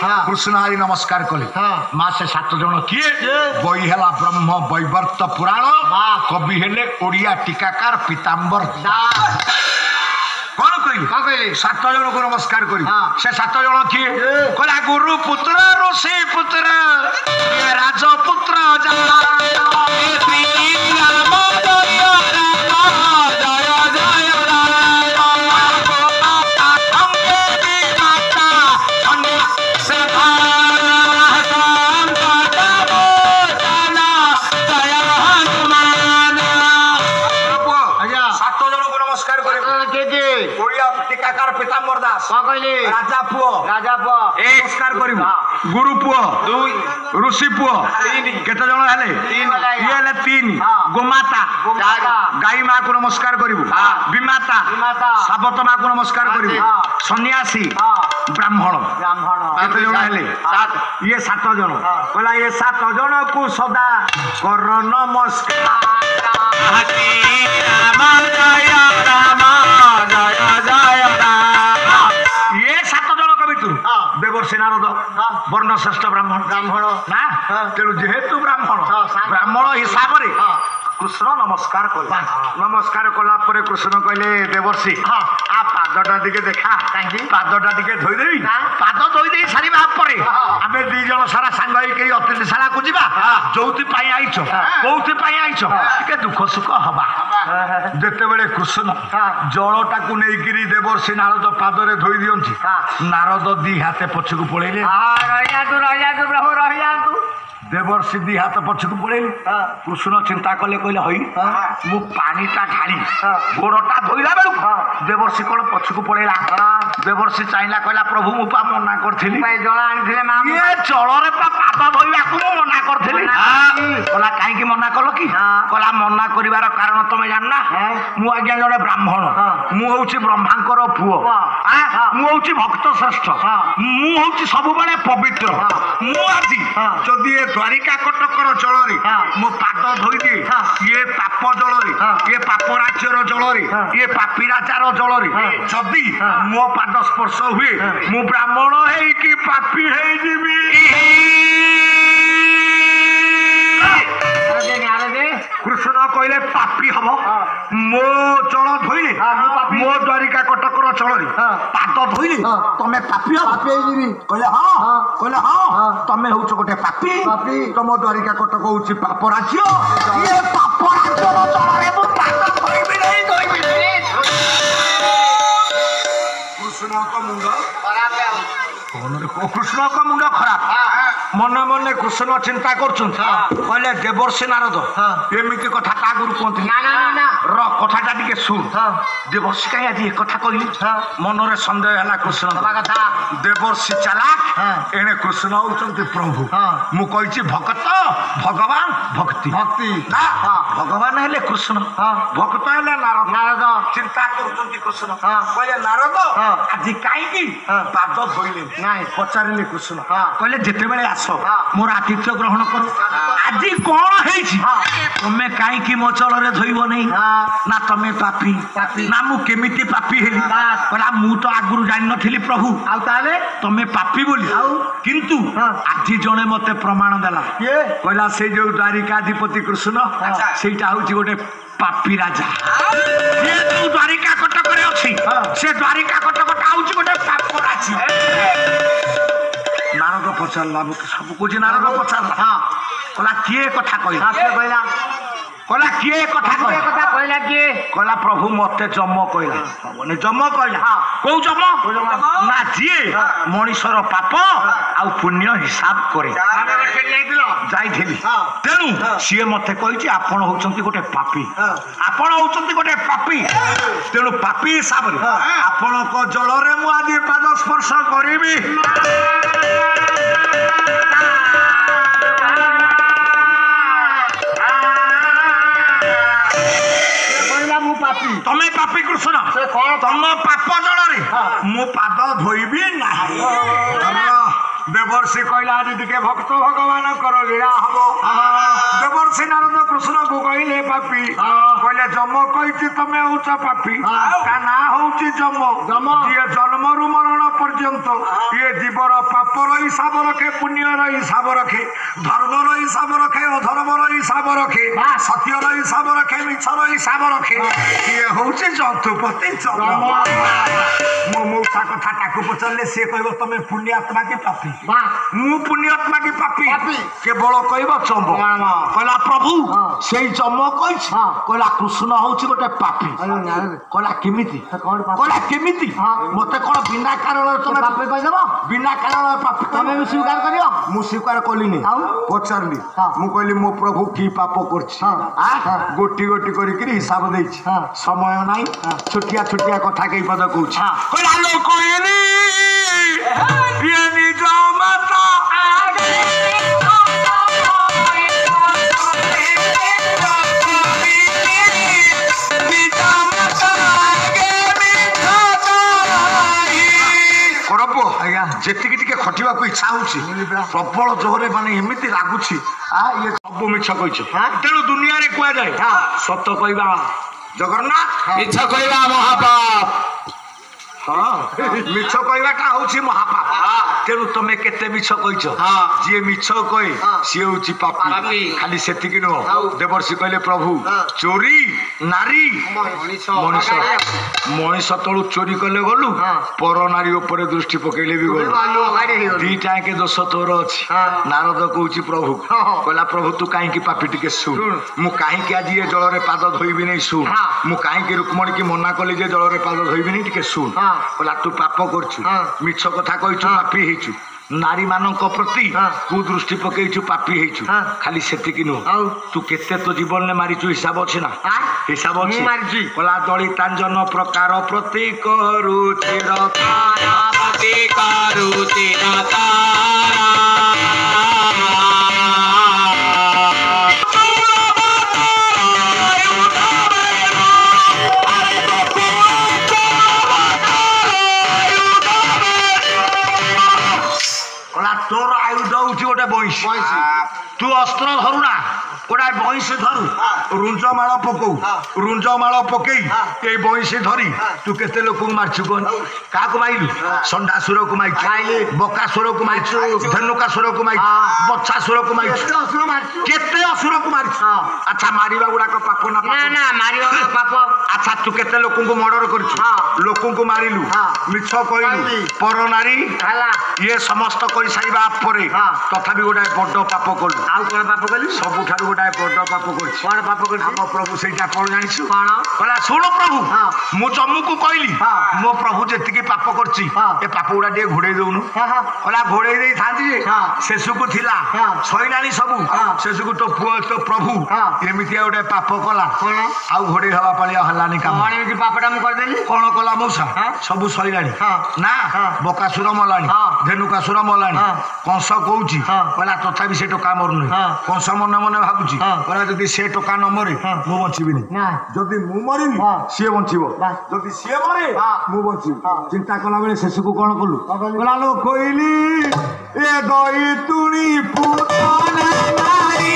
कृष्ण आदि नमस्कार कले माँ से 7 जन किए बही है ब्रह्म वैवर्त पुराण कवि हेले ओडिया टीकाकार पीताम्बर कौन कहली 7 जन को नमस्कार करी से 7 जन किए कहला गुरु पुत्र ऋषि पुत्र राजपुत्र पीताम्बर दास राजा पुओ नमस्कार करू गुरु पुओ 2 ऋषि पुओ 3 केते जन हेले 3 गोमाता गाई माँ को नमस्कार करू विमाता साबत माँ को नमस्कार करू सन्यासी ब्राह्मण केते जन हेले ये 7 जन कहला ये 7 जन को सदा कर नमस्कार ये 7 जन भितर देवर्षि नारद वर्ण श्रेष्ठ ब्राह्मण ना तेणु जेहेतु ब्राह्मण हिसाब से कृष्ण नमस्कार कला नमस्कार कला कृष्ण कहले देवर्षि आ पादटा टिके देखा पादटा टिके धोईदेवी पाद धोईदे सारे आम 2 जन सारा सांग अतिथिशाला को जा जो आईच कौपाई टे दुख सुख हवा जिते बड़े कृष्ण जलटा को लेकिन देवर्षि नारद पादरे धोई दियंती नारद 2 हाथ पछकू पड़े देवर्षि 2 हाथ पछकू पड़े कृष्ण चिंता कले कहले हई मु पानीटा ढाली गोड़टा धोईला बेलू देवर्षि कौन पछकू पड़ेला देवर्षि चाहिला कहला प्रभु मु पा मना करथिली जल आनिथिले ना ये जलरे पा पाद धोइबा को मना करथिली कहला काहे की मना कलो की कहला मना करिवार कारण तमे जानना मु आज्ञा जड़े ब्राह्मण मु होउची ब्रह्मांकर पुओ मु होउची भक्त श्रेष्ठ मु होउची सब बेले पवित्र मु आजी जदी द्वारिका कटकर जल मो पाद धोई दिए ये पाप जल ये पाप राज्यर जल ये पापी राजार जल जदि मो पाद स्पर्श हुए मु ब्राह्मण है कि पापी है कृष्ण कहले पापी हम मो जल धोइले मो द्वारिका कटकर जल पाद धोइले तमे पापी कहले हाँ तमे हूँ गोटे पापी तुम द्वारिका कटक हूँ पाप राज्य ये पाप राज्य कृष्ण का मुंड खराब मन मन कृष्ण चिंता करले देवर्षि नारद एमती कथा का गुरु कहते कथा टे शुण देवर्षि कहीं आज एक कथा कहली मन में सन्देह है कृष्ण देवर्षि चालाक एने कृष्ण होती प्रभु मुझे भक्त भगवान भक्ति ना भगवान हेले कृष्ण भक्त हेले नारद चिंता कर कृष्ण कहले नारद आज कहीं पाद धोइले पचारे कृष्ण कहले जिते बड़े आस मोर आतिथ्य ग्रहण कर आज कौन है तुम्हें कहीं मो चल धोब नहीं ना तुम्हें पापी ना मु केमिति पापी हेली कहला मु तो आगुरु जान नी प्रभु आले तुम्हें पापी बोली किंतु आज जड़े मते प्रमाण देला कहला से जो द्वारिकाधिपति कृष्ण सेटा हूँ गोटे पापी राजा द्वारिका कटक अच्छी से द्वारिका कटक हूँ गोटे पाप राजा नारद पचारा सब कुछ नारद पचारा कहला किए कथा कहला कहला किए कथा कहला किए कहला प्रभु मते जम कहला जम कहला कौ जम ना जी मनीषर पाप आ पुण्य हिसाब करे जाइथिली तेणु सी मते कही आपण होचंती गोटे पापी आपण होचंती गोटे पापी तेणु पापी हिसाब रे आपण को जल रे मु आदि पाद स्पर्श करिबी तमे पापी कृष्ण तुम पाप जल मु पाद धोइबी नाही देवर्षि कहला आज टे भक्त भगवान कर लीला हम देवर्षि नारद कृष्ण को कहले पापी कहले जम कही तमें हूँ पापी ता ना हूँ जम जी जन्म रु मरण पर्यंत ये जीवर पाप ପାପର ହିସାବ ରଖେ, ପୁଣ୍ୟର ହିସାବ ରଖେ, ଧର୍ମର ହିସାବ ରଖେ, ଅଧର୍ମର ହିସାବ ରଖେ, ସତ୍ୟର ହିସାବ ରଖେ, ମିଛର ହିସାବ ରଖେ। ଇଏ ହଉଛି ଯନ୍ତୁପତି ଚନ୍ଦ୍ର। ମୋ ମଉସା କଥା ତାକୁ ପଚାରିଲେ ସିଏ କହିବ ତମେ ପୁଣ୍ୟାତ୍ମା କି ପାପୀ? ମୁଁ ପୁଣ୍ୟାତ୍ମା କି ପାପୀ? କେବଳ କହିବ ଚମ୍ବ। କହିଲା ପ୍ରଭୁ ସେଇ ଚମ୍ବ କହିଛି। କହିଲା କୃଷ୍ଣ ହଉଛି ଗୋଟେ ପାପୀ। କହିଲା କେମିତି? କହିଲା କେମିତି? ମତେ କଣ ବିନା କାରଣରେ ତମେ ପାପୀ କହିଦେବ? ବିନା କାରଣରେ ପାପୀ ତମେ ବି ସ୍ୱୀକାର କରିବ? ମୁଁ ସ୍ୱୀକାର କଲିନି। ପଚାରିଲି, ମୁଁ କହିଲି ମୋ ପ୍ରଭୁ କି ପାପ କରିଛି? ଗୋଟି ଗୋଟି କରିକିରି ହିସାବ ଦେଇଛି। ସମୟ ନାହିଁ, ଛୋଟିଆ ଛୋଟିଆ କଥା କେଇ ପଦ କହୁଛି। କହିଲା ଲୋକ ନିଜ ମାତା ଯେତିକି ଟିକେ ଖଟିବାକୁ ଇଚ୍ଛା ହଉଛି, ପ୍ରବଳ ଜୋରରେ ମାନେ ଏମିତି ଲାଗୁଛି ଇଏ ସବୁ ମିଛ କହିଛ। ତେଣୁ ଦୁନିଆରେ କୁହାଯାଏ ସତ କହିବା ଜଗନ୍ନାଥ, ମିଛ କହିବା ମହାପାପ। ମିଛ କହିବାଟା ହଉଛି ମହାପାପ। ତେଣୁ ତମେ କେତେ ମିଛ କହିଛ? ଯିଏ ମିଛ କହେ ସିଏ ହଉଛି ପାପୀ। ଖାଲି ସେତିକି ନୁହଁ, ଦେବର୍ଷି କହିଲେ ପ୍ରଭୁ ଚୋରି ନାରୀ ମଣିଷ, ମଣିଷ ତଳୁ ଚୋରି କଲେ ଗଲୁ, ପର ନାରୀ ଉପରେ ଦୃଷ୍ଟି ପକେଇଲେ ବି ଗଲୁ। ଦିଟା ଆଙ୍କେ ଦୋଷ ତୋର ଅଛି। ନାରଦ କହୁଛି ପ୍ରଭୁ, କହିଲା ପ୍ରଭୁ ତୁ କାହିଁକି ପାପୀ ଟିକେ ଶୁଣ। ମୁଁ କାହିଁକି ଆଜି ଏ ଜଳରେ ପାଦ ଧୋଇବିନି ଶୁଣ। ମୁଁ କାହିଁକି ରୁକ୍ମଣୀ କି ମନା କଲି ଯେ ଜଳରେ ପାଦ ଧୋଇବିନି ଟିକେ ଶୁଣ। କହିଲା ତୁ ପାପ କରୁଛୁ, ମିଛ କଥା କହିଛୁ, ପାପୀ ହେଇଛୁ। ନାରୀ ମାନଙ୍କ ପ୍ରତି କୁଦୃଷ୍ଟି ପକେଇଛୁ, ପାପୀ ହେଇଛୁ। ଖାଲି ସେତିକି ନୁହଁ, ତୁ କେତେ ତୋ ଜୀବନରେ ମାରିଛୁ ହିସାବ ଅଛି ନା? ହିସାବ ଅଛି। କହିଲା ଦଳି ତାଞ୍ଜନ ପ୍ରକାର ପ୍ରତି କରୁଛି ତୋର ଆୟୁଧ ହଉଛି ଗୋଟେ ବଇଁଶୀ। ତୁ ଅସ୍ତ୍ର ଧରୁନା, ଗୋଟାଏ ବଇଁଶୀ ଧରୁ, ରୁଞ୍ଜମାଳ ପକଉ, ରୁଞ୍ଜମାଳ ପକେଇ ଏଇ ବଇଁଶୀ ଧରି ତୁ କେତେ ଲୋକଙ୍କୁ ମାରିଛୁ କହନି? କାହାକୁ ମାରିଲୁ? ଷଣ୍ଢାସୁରକୁ ମାରିଛୁ, ବକାସୁରକୁ ମାରିଛୁ, ଧେନୁକାସୁରକୁ ମାରିଛୁ, ବଛାସୁରକୁ ମାରିଛୁ, କେତେ ଅସୁରକୁ ମାରିଛୁ। ଆଚ୍ଛା ମାରିବା ଗୁଡାକ ପାପ ନା? ମାରିବା ପାପ। ଆଚ୍ଛା ତୁ କେତେ ଲୋକଙ୍କୁ ମର୍ଡର କରିଛୁ? ଲୋକଙ୍କୁ ମାରିଲୁ, ମିଛ କହିଲୁ, ପର ନାରୀ ଇଏ ସମସ୍ତ କରିସାରିବା ପରେ ତଥାପି ଗୋଟାଏ ବଡ ପାପ କଲୁ। ଆଉ କଣ ପାପ କଲୁ? ସବୁଠାରୁ ଗୋଟାଏ ବଡ ପାପ କରିଛୁ। କଣ ପାପ କଲୁ? ଆମ ପ୍ରଭୁ ସେଇଟା କଣ ଜାଣିଛୁ? କଣ? କହିଲା ଶୁଣ ପ୍ରଭୁ, ମୁଁ ଚମୁକୁ କହିଲି ମୋ ପ୍ରଭୁ ଯେତିକି ପାପ କରିଛି ଏ ପାପ ଗୁଡା ଟିକେ ଘୋଡେଇ ଦଉନୁ। କହିଲା ଘୋଡେଇ ଦେଇଥାନ୍ତି ଯେ ଶେଷକୁ ଥିଲା ସଇଲାଣି ସବୁ। ଶେଷକୁ ତୋ ପୁଅ ତୋ ପ୍ରଭୁ ଏମିତିଆ ଗୋଟେ ପାପ କଲା, ଆଉ ଘୋଡେଇ ହବା ପାଳିଆ ହେଲାନି କାମ। ପାପଟା ମୁଁ କରିଦେଲି। କଣ କଲା ମଉସା? ସବୁ ସଇଲାଣି ନା, ବକାସୁର ମଲାଣି, ଧେନୁକାସୁର ମଲାଣି, କଂସ କହୁଛି କହିଲା ତଥାପି ସେ ଟୋକା ମରୁନି। କଂସ ମନେ ମନେ ଭାବୁଛି, କହିଲା ଯଦି ସେ ଟୋକା ନ ମରେ ମୁଁ ବଞ୍ଚିବିନି, ଯଦି ମୁଁ ମରିବି ସିଏ ବଞ୍ଚିବ, ଯଦି ସିଏ ମରେ ମୁଁ ବଞ୍ଚିବି। ଚିନ୍ତା କଲା ବେଳେ ଶେଷକୁ କଣ କଲୁ? କହିଲା ଲୋ କହିଲି ଏ ଦଇ ତୁଣି ପୁତନା ନାରୀ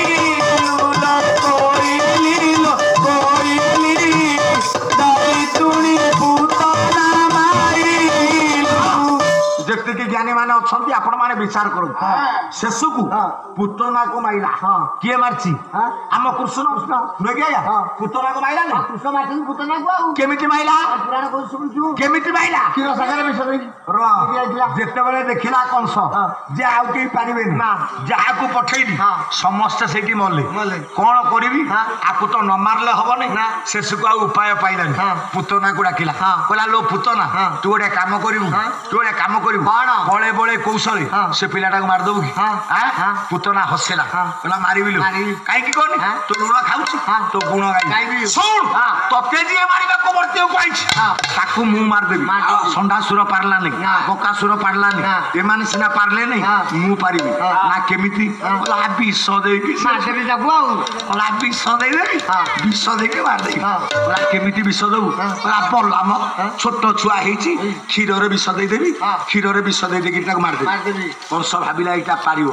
ଯେତିକି ଜ୍ଞାନୀ ମାନେ ଅଛନ୍ତି ଆପଣ ମାନେ ବିଚାର କରନ୍ତୁ। ଶେଷକୁ ପୁତନାକୁ ମାଇଲା। କିଏ ମାରିଛି? ଆମ କୃଷ୍ଣ। ପୁତନାକୁ ମାଇଲା ନା? କୃଷ୍ଣ ମାରିଛନ୍ତି ପୁତନାକୁ। ଆଉ କେମିତି ମାଇଲା? କେମିତି ମାଇଲା? ଯେତେବେଳେ ଦେଖିଲା କଂସ ଯେ ଆଉ କେହି ପାରିବେନି, ଯାହାକୁ ପଠେଇଲି ସମସ୍ତେ ସେଇଠି ମଲେ, କଣ କରିବି? ଆକୁ ତ ନ ମାରିଲେ ହବନି। ଶେଷକୁ ଆଉ ଉପାୟ ପାଇଲାନି, ପୁତନାକୁ ଡାକିଲା। କହିଲା ଲୋ ପୁତନା ତୁ ଗୋଟେ କାମ କରିବୁ, ତୁ ଗୋଟେ କାମ କରିବୁ, ବଳେ ବଳେ କୌଶଳେ ସେ ପିଲାଟାକୁ ମାରିଦବୁ କି? ପୁତନା ହସିଲା, କହିଲା ମାରିବି। କାହିଁକି କହନି? ତୁ ଲୁଣ ଖାଉଛୁ, ତୋ ଗୁଣ ଗାଇବି। ଶୁଣ ତତେ ଯିଏ ମାରିବାକୁ ବର୍ତ୍ତିବାକୁ ଆଇଛି ତାକୁ ମୁଁ ମାରିଦେବି। ଷଣ୍ଢାସୁର ପାରିଲାନି, ବକାସୁର ପାରିଲାନି, ଏମାନେ ସିନା ପାରିଲେନି, ମୁଁ ପାରିବି। ନା କେମିତି? କହିଲା ବିଷ ଦେଇକି କହିଲା ବିଷ ଦେଇଦେବି, ବିଷ ଦେଇକି ମାରିଦେବି। କହିଲା କେମିତି ବିଷ ଦବୁ? କହିଲା ବଲାମ ଛୋଟ ଛୁଆ ହେଇଛି, କ୍ଷୀରରେ ବିଷ ଦେଇଦେବି, କ୍ଷୀରରେ ବିଷ ଦେଇଦେଇକି ତାକୁ ମାରିଦେବି। କଂସ ଭାବିଲା ଏଇଟା ପାରିବ।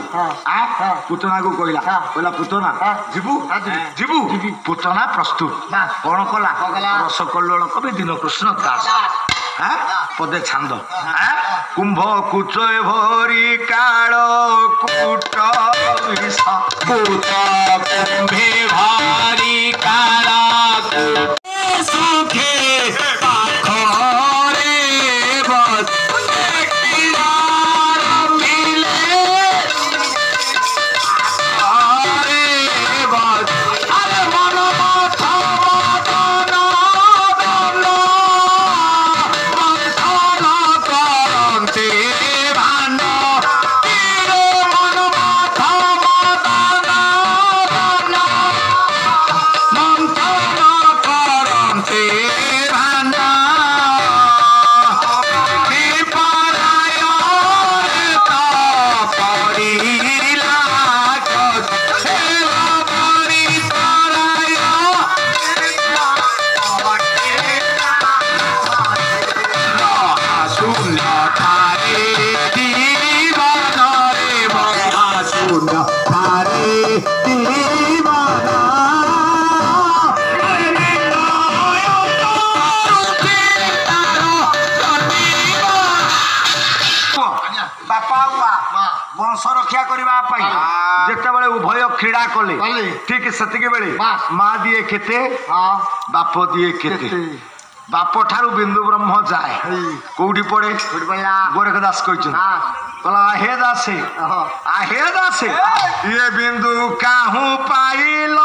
ପୁତନାକୁ କହିଲା, କହିଲା ପୁତନା ଯିବୁ? ଯିବୁ। ପୁତନା ପ୍ରସ୍ତୁତ। କଣ କଲା? ରସକଲ୍ଲୋଳ କବି ଦୀନକୃଷ୍ଣ ଦାସ ପଦେ ଛାନ୍ଦ କୁମ୍ଭ କୁଚ ଭରି କା पूत कुंभे भारी कारा सुखे पाखरे बस रक्षा करने जितेबाला उभय क्रीड़ा कले ठीक से माँ दिए केते बाप दिए केते बाप ठारू बिंदु ब्रह्म जाए कौटी पड़े गोरखदास आहे दासे ये बिंदु काहू पाइल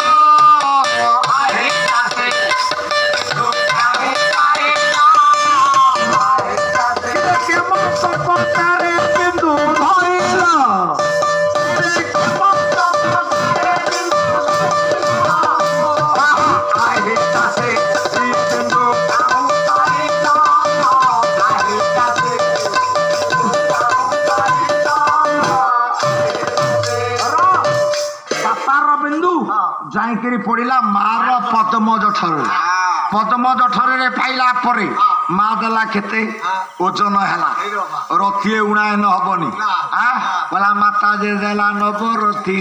जाइकरी पड़ा मार पद्म जठर पाइला परे माँ देला केते ओजन है रथी उड़ाए न हबनी बोला माता जे देला नवरथी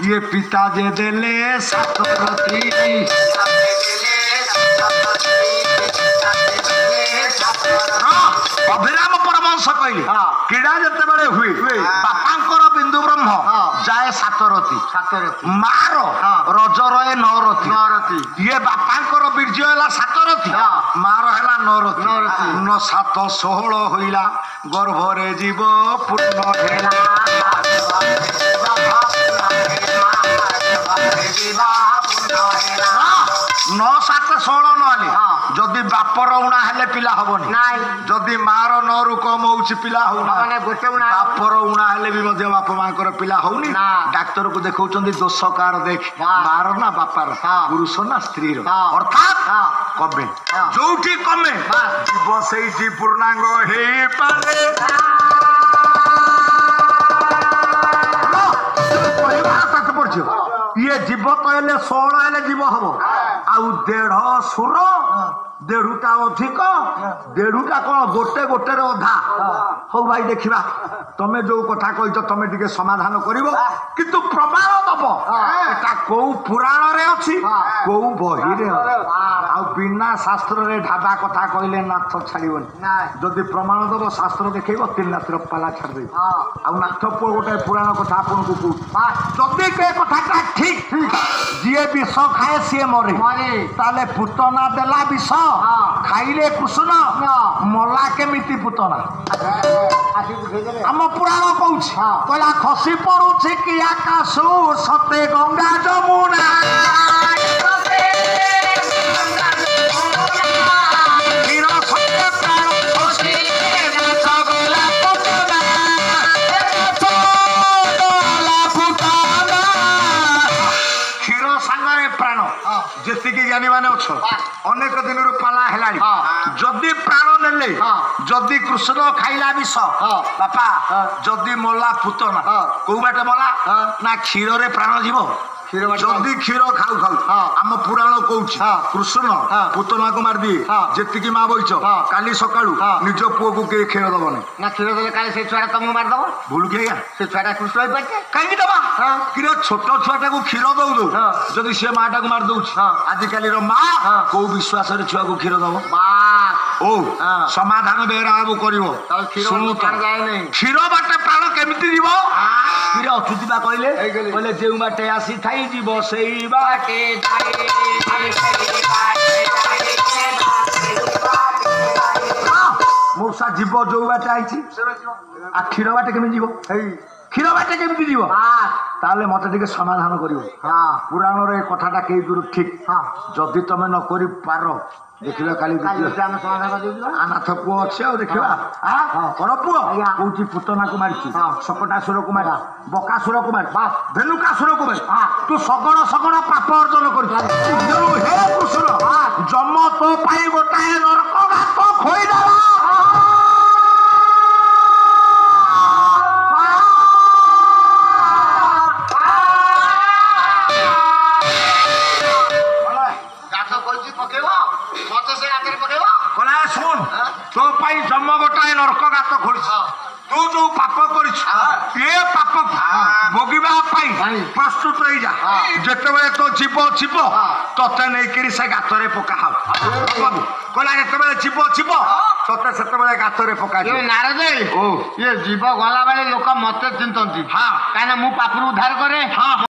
ये पिता जे देले सातरथी अभिराम परमंश कहले क्रीड़ा जिते बड़े हुए बापांकर बिंदु ब्रह्म जाए सातरथी मार रज रहे नौरथी ये बापांकर बीर्ज है सातरथी मार है नौरथी 7 16 होइला गर्भरे जीव पूर्ण हेला 9 7 16 नहले जदि बापर उणा हेले पिला हबनी जदि मार 9 रु कम होउछि पिला हो बापर उणा हेले भी मध्य बाप मांकर पिला होउनी डाक्टर को देखौचंदी दोष कार देख मार ना बापार पुरुष ना स्त्री रो अर्थात कमे जोठी कमे जीव सेठी पूर्णांग हे पारे ये जीव तो 16 जीव हम आउ 1.5 सुर 1.5टा अधिक 1.5टा कौन गोटे गोटे अधा हो भाई देखा तमें जो कथा कही तमें टे समाधान कर किंतु प्रमाण दब एटा कौ पुराण रे अच्छी कौ बही रे आ बिना शास्त्र रे ढाबा कथा कहले नाथ छाड़बन जदि प्रमाण दब शास्त्र देखब 3 रातिर पाला छाड़ आ नाथ पु गोटे पुराण कथा आपन को जदि के कथा ठीक जी विष खाए सी मरे ताले पुतना देला विष खाइले कृष्ण मला केमिति पुतना आम पुराण कहूँ कहला खसी पड़ुछि कि आकाशु सते गंगा जमुना जी ज्ञानी मान अनेक दिन पाला है जदि प्राण ने जदि कृष्ण खाइला विष बापा जदि मला पुतना कौ बाटे मला ना क्षीर रे प्राण जीव जदि क्षीर खाऊ खाऊ आम पुराण कहूँ कृष्ण पुतना को मार दिए जी माँ बच काली सका निज पुओ को किए क्षीर दबनी ना क्षीर देले काली से छुआ तुम मारदब भूल कि से छुआ कृष्ण हो पारे कहीं दबा कि छोट छुआटा को क्षीर दौ दौ जदि सी माँ को मार दौर आजिकल माँ कौ विश्वास छुआ को क्षीर दब ओ समाधान बेहरा बाबू कर क्षीर बाटे प्राण केमिति जीव क्षीर ଅଚ୍ୟୁତି ବା କହିଲେ କହିଲେ ଯେଉଁ ବାଟେ ଆସିଥାଇ ଯିବ ସେଇ ବାଟେ ମୂଷା ଯିବ ଯୋଉ ବାଟେ ଆଇଛି ଆଉ କ୍ଷୀର ବାଟେ କେମିତି ଯିବ କ୍ଷୀର ବାଟେ କେମିତି ଯିବ ତାହେଲେ ମତେ ଟିକେ ସମାଧାନ କରିବ ପୁରାଣରେ ଏ କଥାଟା କେଇ ଦୂର ଠିକ ଯଦି ତମେ ନ କରିପାର ଦେଖିବା କାଲି ଅନାଥ ପୁଅ ଅଛି ଆଉ ଦେଖିବା କଣ ପୁଅ କୋଉଠି ପୁତନାକୁ ମାରିଛି ସକଟାସୁରକୁ ମାରି ବକାସୁରକୁ ମାରି ଭେଲୁକାସୁରକୁ ମାରି ତୁ ସଗଣ ସଗଣ ପାପ ଅର୍ଜନ କରିଛୁ ହେ କୃଷ୍ଣ ଜମ ତୋ ପାଇଁ ଗୋଟାଏ ନରକ ଘାତ ଖୋଇଦେଲା ତୋ ପାଇଁ ଜନ୍ମ ଗୋଟାଏ ନରକ ଗାତ ଖୋଳିଛି ତୁ ଯୋଉ ପାପ କରିଛୁ ଏ ପାପ ଭୋଗିବା ପାଇଁ ପ୍ରସ୍ତୁତ ହେଇଯା ଯେତେବେଳେ ତୋ ଜୀବ ଯିବ ତତେ ନେଇକିରି ସେ ଗାତରେ ପକା ହବ କହିଲା ଯେତେବେଳେ ଜୀବ ଯିବ ତତେ ସେତେବେଳେ ଗାତରେ ପକାଯିବ ନାରଦ ଇଏ ଜୀବ ଗଲା ବେଳେ ଲୋକ ମତେ ଚିନ୍ତନ୍ତି କାହିଁକିନା ମୁଁ ପାପରୁ ଉଦ୍ଧାର କରେ